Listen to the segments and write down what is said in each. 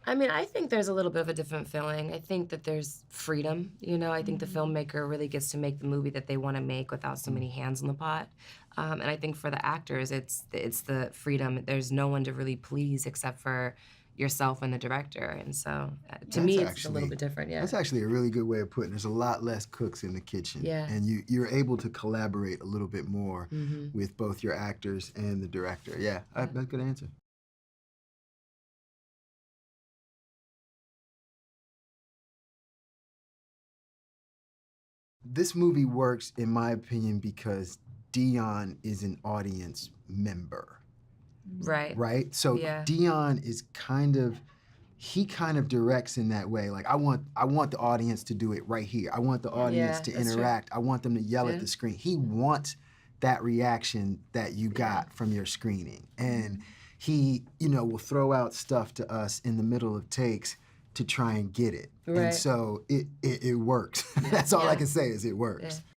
I mean, I think there's a little bit of a different feeling. I think that there's freedom, you know? I think the filmmaker really gets to make the movie that they wanna make without so many hands in the pot. And I think for the actors, it's the freedom. There's no one to really please except for yourself and the director, and so, to That's me, it's a little actually bit different, yeah. that's actually a really good way of putting it. There's a lot less cooks in the kitchen. Yeah. And you're able to collaborate a little bit more Mhm. with both your actors and the director. Yeah, that's a good answer. This movie works, in my opinion, because Deon is an audience member, Right. right? So Yeah. Deon is he kind of directs in that way. Like I want the audience to do it right here. I want the audience Yeah, to that's true. interact. I want them to yell Yeah. at the screen. He wants that reaction that you got from your screening. And he, will throw out stuff to us in the middle of takes to try and get it. And Right. so it works. That's all I Yeah. can say is it works. Yeah.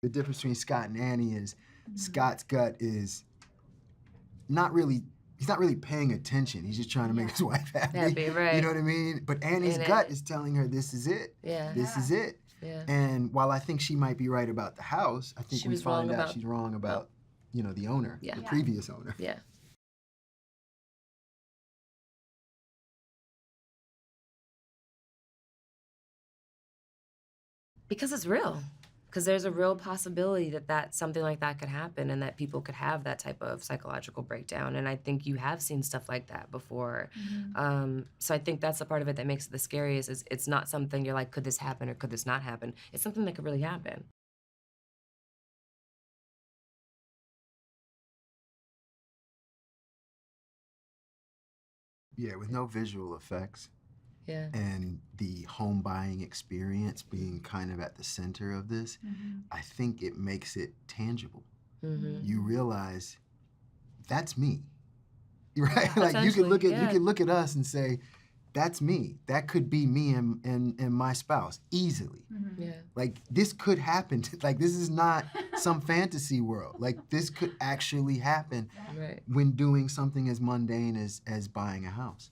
The difference between Scott and Annie is Scott's gut is not really he's not really paying attention. He's just trying to make his wife happy. Happy, right. You know what I mean? But Annie's And gut is telling her this is it. Yeah. This is it. Yeah. And while I think she might be right about the house, I think She we was wrong find out about- she's wrong about, the owner, Yeah. the Yeah. previous owner. Yeah. Because it's real. Because there's a real possibility that something like that could happen and that people could have that type of psychological breakdown. And I think you have seen stuff like that before. So I think that's the part of it that makes it the scariest is it's not something you're like, could this happen or could this not happen? It's something that could really happen. Yeah, with no visual effects Yeah. and the home buying experience being kind of at the center of this, I think it makes it tangible. You realize that's me, right? Like you could Essentially, you could look at us and say, that's me. That could be me and my spouse easily. Yeah. Like this could happen. Like this is not some fantasy world. Like this could actually happen Right. when doing something as mundane as buying a house.